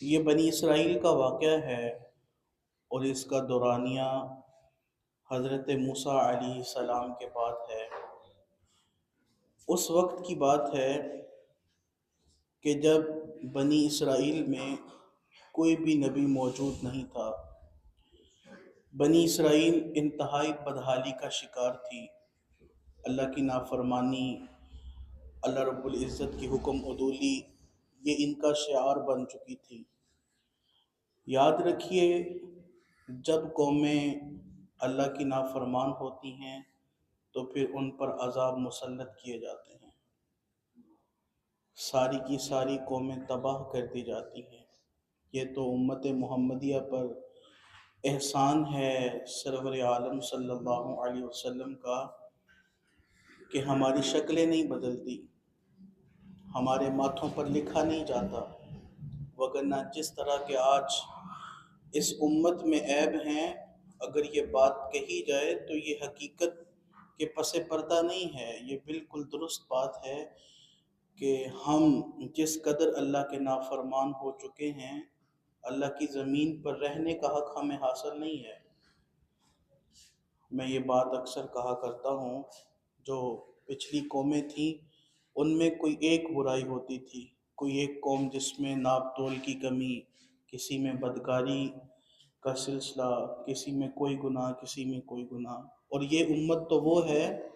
یہ بنی اسرائیل کا واقعہ ہے اور اس کا دورانیہ حضرت موسیٰ علیہ السلام کے بعد ہے۔ اس وقت کی بات ہے کہ جب بنی اسرائیل میں کوئی بھی نبی موجود نہیں تھا۔ بنی اسرائیل انتہائی بدحالی کا شکار تھی۔ اللہ کی نافرمانی، اللہ رب العزت کی حکم عدولی، یہ ان کا شعار بن چکی تھی۔ یاد رکھیے، جب قومیں اللہ کی نافرمان ہوتی ہیں تو پھر ان پر عذاب مسلط کیے جاتے ہیں، ساری کی ساری قومیں تباہ کر دی جاتی ہیں۔ یہ تو امت محمدیہ پر احسان ہے سرور عالم صلی اللہ علیہ وسلم کا کہ ہماری شکلیں نہیں بدلتی، ہمارے ماتھوں پر لکھا نہیں جاتا، وگرنہ جس طرح کے آج اس امت میں عیب ہیں، اگر یہ بات کہی جائے تو یہ حقیقت کے پس پردہ نہیں ہے، یہ بالکل درست بات ہے کہ ہم جس قدر اللہ کے نافرمان ہو چکے ہیں، اللہ کی زمین پر رہنے کا حق ہمیں حاصل نہیں ہے۔ میں یہ بات اکثر کہا کرتا ہوں، جو پچھلی قومیں تھیں ان میں کوئی ایک برائی ہوتی تھی، کوئی ایک قوم جس میں ناپ تول کی کمی، کسی میں بدکاری کا سلسلہ، کسی میں کوئی گناہ، کسی میں کوئی گناہ۔ اور یہ امت تو وہ ہے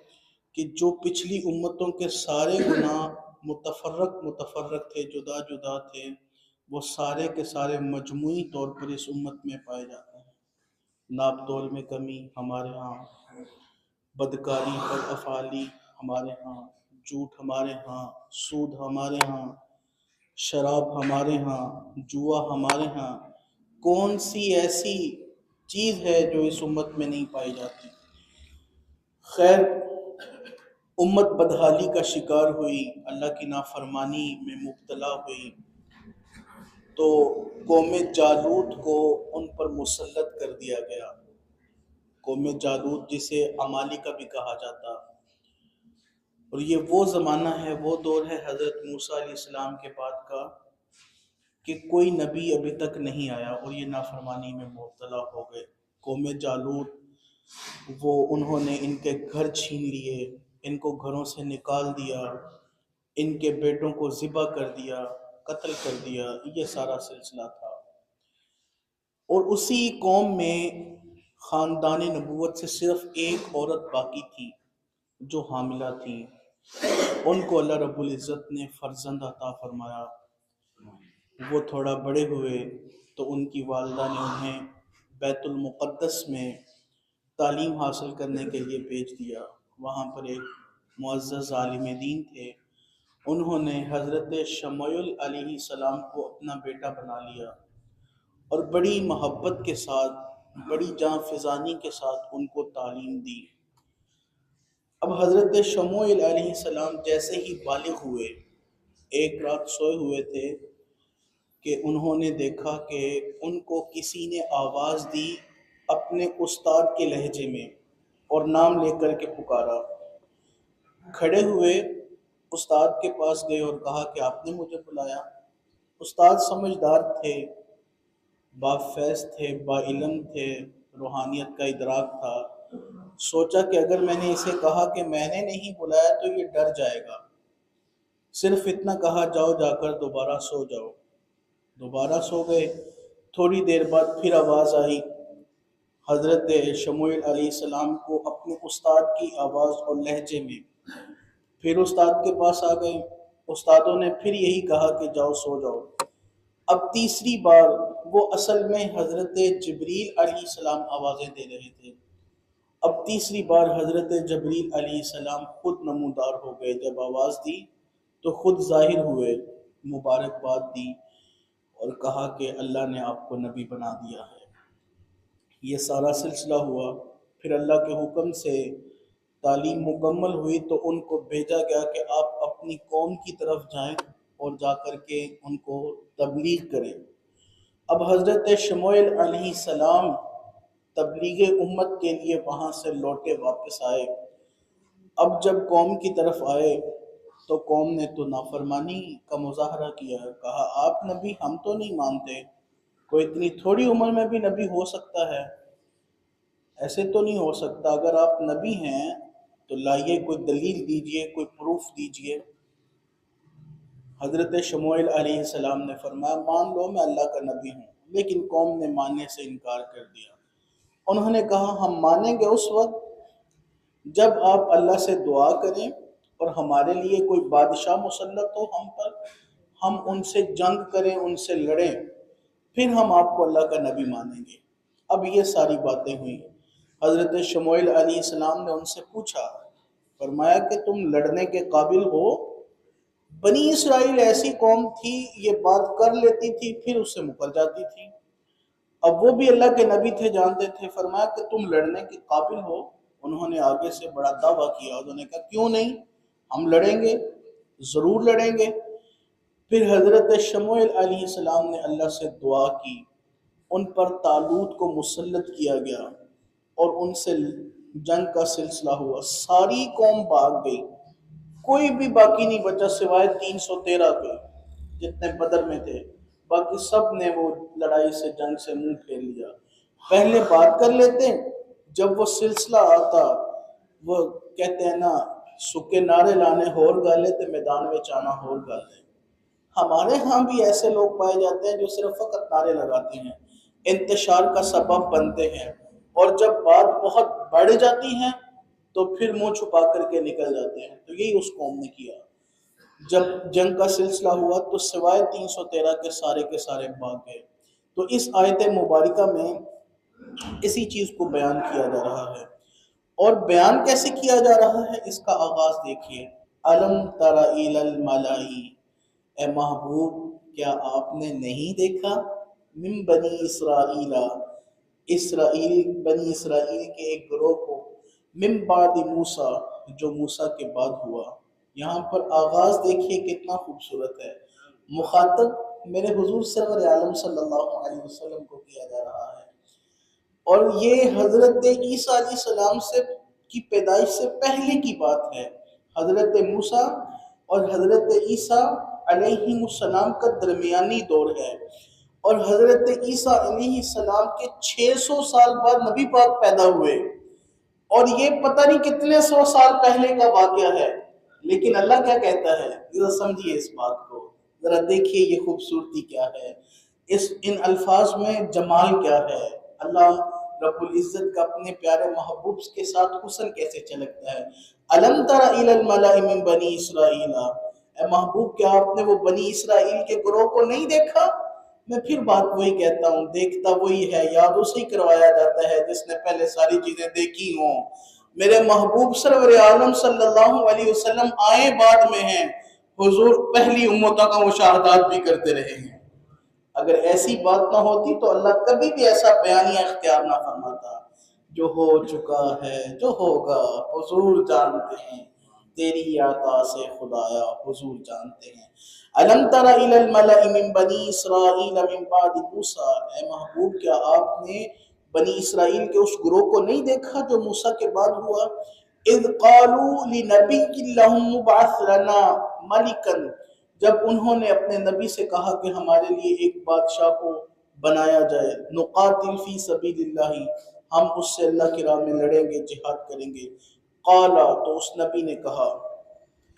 کہ جو پچھلی امتوں کے سارے گناہ متفرق تھے، جدا جدا تھے، وہ سارے کے سارے مجموعی طور پر اس امت میں پائے جاتے ہیں۔ ناپ تول میں کمی ہمارے ہاں، بدکاری بدافعالی ہمارے ہاں، جھوٹ ہمارے ہاں، سود ہمارے ہاں، شراب ہمارے ہاں، جوا ہمارے ہاں۔ کون سی ایسی چیز ہے جو اس امت میں نہیں پائی جاتی؟ خیر، امت بدحالی کا شکار ہوئی، اللہ کی نافرمانی میں مبتلا ہوئی، تو قوم جالوت کو ان پر مسلط کر دیا گیا۔ قوم جالوت جسے عمالقہ بھی کہا جاتا، اور یہ وہ زمانہ ہے، وہ دور ہے حضرت موسیٰ علیہ السلام کے بعد کا کہ کوئی نبی ابھی تک نہیں آیا اور یہ نافرمانی میں مبتلا ہو گئے۔ قوم جالوت، وہ انہوں نے ان کے گھر چھین لیے، ان کو گھروں سے نکال دیا، ان کے بیٹوں کو ذبح کر دیا، قتل کر دیا، یہ سارا سلسلہ تھا۔ اور اسی قوم میں خاندان نبوت سے صرف ایک عورت باقی تھی جو حاملہ تھی۔ ان کو اللہ رب العزت نے فرزند عطا فرمایا۔ وہ تھوڑا بڑے ہوئے تو ان کی والدہ نے انہیں بیت المقدس میں تعلیم حاصل کرنے کے لیے بھیج دیا۔ وہاں پر ایک معزز عالم دین تھے، انہوں نے حضرت شموئیل علیہ السلام کو اپنا بیٹا بنا لیا اور بڑی محبت کے ساتھ، بڑی جاں فزانی کے ساتھ ان کو تعلیم دی۔ اب حضرت شموئیل علیہ السلام جیسے ہی بالغ ہوئے، ایک رات سوئے ہوئے تھے کہ انہوں نے دیکھا کہ ان کو کسی نے آواز دی اپنے استاد کے لہجے میں اور نام لے کر کے پکارا۔ کھڑے ہوئے استاد کے پاس گئے اور کہا کہ آپ نے مجھے بلایا۔ استاد سمجھدار تھے، بافیض تھے، با علم تھے، روحانیت کا ادراک تھا۔ سوچا کہ اگر میں نے اسے کہا کہ میں نے نہیں بلایا تو یہ ڈر جائے گا، صرف اتنا کہا جاؤ جا کر دوبارہ سو جاؤ۔ دوبارہ سو گئے۔ تھوڑی دیر بعد پھر آواز آئی، حضرت شموئیل علیہ السلام کو اپنے استاد کی آواز اور لہجے میں۔ پھر استاد کے پاس آ گئے، استادوں نے پھر یہی کہا کہ جاؤ سو جاؤ۔ اب تیسری بار وہ اصل میں حضرت جبریل علیہ السلام آوازیں دے رہے تھے۔ اب تیسری بار حضرت جبریل علیہ السلام خود نمودار ہو گئے، جب آواز دی تو خود ظاہر ہوئے، مبارکباد دی اور کہا کہ اللہ نے آپ کو نبی بنا دیا ہے۔ یہ سارا سلسلہ ہوا۔ پھر اللہ کے حکم سے تعلیم مکمل ہوئی تو ان کو بھیجا گیا کہ آپ اپنی قوم کی طرف جائیں اور جا کر کے ان کو تبلیغ کریں۔ اب حضرت شموئیل علیہ السلام تبلیغ امت کے لیے وہاں سے لوٹے واپس آئے۔ اب جب قوم کی طرف آئے تو قوم نے تو نافرمانی کا مظاہرہ کیا، کہا آپ نبی ہم تو نہیں مانتے، کوئی اتنی تھوڑی عمر میں بھی نبی ہو سکتا ہے؟ ایسے تو نہیں ہو سکتا، اگر آپ نبی ہیں تو لائیے کوئی دلیل دیجئے، کوئی پروف دیجئے۔ حضرت شموئیل علیہ السلام نے فرمایا مان لو میں اللہ کا نبی ہوں، لیکن قوم نے ماننے سے انکار کر دیا۔ انہوں نے کہا ہم مانیں گے اس وقت جب آپ اللہ سے دعا کریں اور ہمارے لیے کوئی بادشاہ مسلط ہو ہم پر، ہم ان سے جنگ کریں، ان سے لڑیں، پھر ہم آپ کو اللہ کا نبی مانیں گے۔ اب یہ ساری باتیں ہوئیں، حضرت شموئیل علیہ السلام نے ان سے پوچھا، فرمایا کہ تم لڑنے کے قابل ہو؟ بنی اسرائیل ایسی قوم تھی یہ بات کر لیتی تھی پھر اس سے مکر جاتی تھی، اب وہ بھی اللہ کے نبی تھے، جانتے تھے، فرمایا کہ تم لڑنے کے قابل ہو؟ انہوں نے آگے سے بڑا دعویٰ کیا، انہوں نے کہا کیوں نہیں، ہم لڑیں گے، ضرور لڑیں گے۔ پھر حضرت شموئیل علیہ السلام نے اللہ سے دعا کی، ان پر طالوت کو مسلط کیا گیا اور ان سے جنگ کا سلسلہ ہوا، ساری قوم بھاگ گئی، کوئی بھی باقی نہیں بچا سوائے 313 کے جتنے بدر میں تھے، باقی سب نے وہ لڑائی سے جنگ سے منہ پھیر لیا۔ پہلے بات کر لیتے، جب وہ سلسلہ آتا، وہ کہتے ہیں نا سکے نعرے لانے ہور گالے تے میدان میں آنا ہور گالے۔ ہمارے ہاں بھی ایسے لوگ پائے جاتے ہیں جو صرف فقط نعرے لگاتے ہیں، انتشار کا سبب بنتے ہیں، اور جب بات بہت بڑھ جاتی ہے تو پھر منہ چھپا کر کے نکل جاتے ہیں۔ تو یہی اس قوم نے کیا، جب جنگ کا سلسلہ ہوا تو سوائے 313 کے سارے بھاگ گئے۔ تو اس آیت مبارکہ میں اسی چیز کو بیان کیا جا رہا ہے، اور بیان کیسے کیا جا رہا ہے اس کا آغاز دیکھیے، الم تر الی الملائی، اے محبوب کیا آپ نے نہیں دیکھا، من بنی اسرائیل، بنی اسرائیل کے ایک گروہ کو، من بعد موسیٰ جو موسیٰ کے بعد ہوا۔ یہاں پر آغاز دیکھیے کتنا خوبصورت ہے، مخاطب میرے حضور سرور عالم صلی اللہ علیہ وسلم کو کیا جا رہا ہے، اور یہ حضرت عیسیٰ علیہ السلام کی پیدائش سے پہلے کی بات ہے۔ حضرت موسیٰ اور حضرت عیسیٰ علیہ السلام کا درمیانی دور ہے، اور حضرت عیسیٰ علیہ السلام کے 600 سال بعد نبی پاک پیدا ہوئے، اور یہ پتہ نہیں کتنے 100 سال پہلے کا واقعہ ہے، لیکن اللہ کیا کہتا ہے، ذرا سمجھیے اس بات کو، ذرا دیکھیے یہ خوبصورتی کیا ہے، ان الفاظ میں جمال کیا ہے، اللہ رب العزت کا اپنے پیارے محبوب کے ساتھ حسن کیسے چلکتا ہے۔ الم تر الی الملأ من بنی اسرائیل، اے محبوب کیا آپ نے وہ بنی اسرائیل کے گروہ کو نہیں دیکھا؟ میں پھر بات وہی کہتا ہوں، دیکھتا وہی ہے، یاد اسے کروایا جاتا ہے جس نے پہلے ساری چیزیں دیکھی ہوں۔ میرے محبوب سرور عالم صلی اللہ علیہ وسلم آئے بعد میں ہیں، حضور پہلی امتوں کا مشاہدات بھی کرتے رہے ہیں۔ اگر ایسی بات نہ ہوتی تو اللہ کبھی بھی ایسا بیانیہ اختیار نہ فرماتا، جو ہو چکا ہے جو ہوگا حضور جانتے ہیں، تیری عطا سے خدایا حضور جانتے ہیں۔ الم تر الی الملأ من بنی اسرائیل من بعد موسیٰ، اے محبوب کیا آپ نے بنی اسرائیل کے اس گروہ کو نہیں دیکھا جو موسیٰ کے بعد ہوا؟ اذ قالوا لنبی لہم مبعث لنا ملکا، جب انہوں نے اپنے نبی سے کہا کہ ہمارے لیے ایک بادشاہ کو بنایا جائے، نقاتل فی سبیل اللہ، ہم اس سے اللہ کی راہ میں لڑیں گے، جہاد کریں گے۔ قالا، تو اس نبی نے کہا،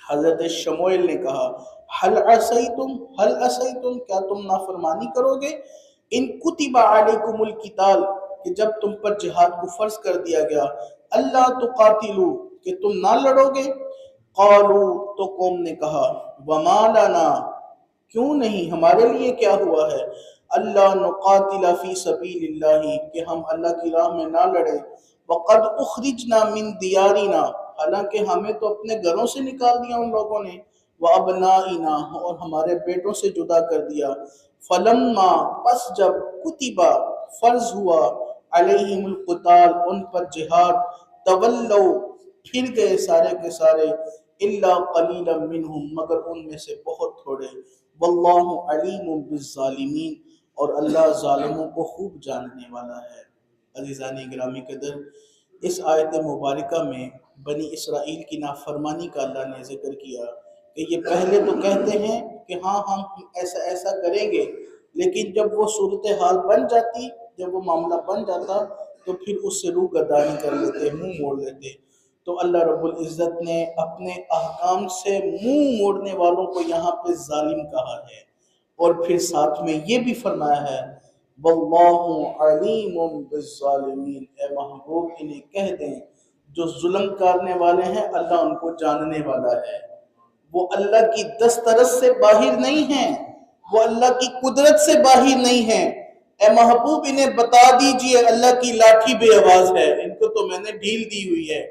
حضرت شموئیل نے کہا، حل عصیتم، کیا تم نافرمانی کرو گے، ان کتب علیکم القتال، کہ جب تم پر جہاد کو فرض کر دیا گیا، اللہ تقاتلوا، کہ تم نہ لڑو گے۔ قالوا، تو قوم نے کہا، وما لنا، کیوں نہیں، ہمارے لیے کیا ہوا ہے، اللہ نقاتل فی سبیل اللہ، کہ ہم اللہ کی راہ میں نہ لڑیں، وقد اخرجنا من دیارنا، حالانکہ ہمیں تو اپنے گھروں سے نکال دیا ان لوگوں نے، وابنائنا، اور ہمارے بیٹوں سے جدا کر دیا، فلما، پس جب کتبا، فرض ہوا، علیہم القتال، ان پر جہاد، تولوا، پھر گئے سارے کے سارے، الا قلیلا منہم، مگر ان میں سے بہت تھوڑے، واللہ علیم بالظالمین، اور اللہ ظالموں کو خوب جاننے والا ہے۔ عزیزان گرامی قدر، اس آیت مبارکہ میں بنی اسرائیل کی نافرمانی کا اللہ نے ذکر کیا، کہ یہ پہلے تو کہتے ہیں کہ ہاں ہم ایسا ایسا کریں گے، لیکن جب وہ صورتحال بن جاتی، جب وہ معاملہ بن جاتا، تو پھر اس سے روگردانی کر لیتے، منہ موڑ لیتے۔ تو اللہ رب العزت نے اپنے احکام سے منہ موڑنے والوں کو یہاں پہ ظالم کہا ہے، اور پھر ساتھ میں یہ بھی فرمایا ہے واللہ علیم بالظالمین، اے محبوب انہیں کہہ دیں جو ظلم کرنے والے ہیں اللہ ان کو جاننے والا ہے۔ وہ اللہ کی دسترس سے باہر نہیں ہیں، وہ اللہ کی قدرت سے باہر نہیں ہیں۔ اے محبوب انہیں بتا دیجئے اللہ کی لاٹھی بے آواز ہے، ان کو تو میں نے ڈھیل دی ہوئی ہے،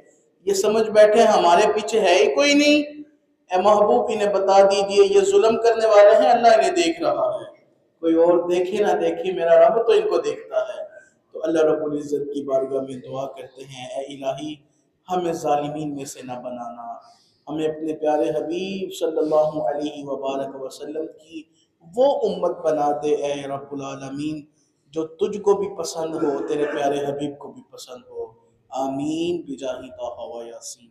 یہ سمجھ بیٹھے ہمارے پیچھے ہے ہی کوئی نہیں۔ اے محبوب انہیں بتا دیجئے یہ ظلم کرنے والے ہیں، اللہ انہیں دیکھ رہا ہے، کوئی اور دیکھے نہ دیکھے میرا رب تو ان کو دیکھتا ہے۔ تو اللہ رب العزت کی بارگاہ میں دعا کرتے ہیں، اے الہی ہمیں ظالمین میں سے نہ بنانا، ہمیں اپنے پیارے حبیب صلی اللہ علیہ وبارک وسلم کی وہ امت بنا دے اے رب العالمین جو تجھ کو بھی پسند ہو، تیرے پیارے حبیب کو بھی پسند ہو۔ آمین بجاہ طٰہٰ و یاسین۔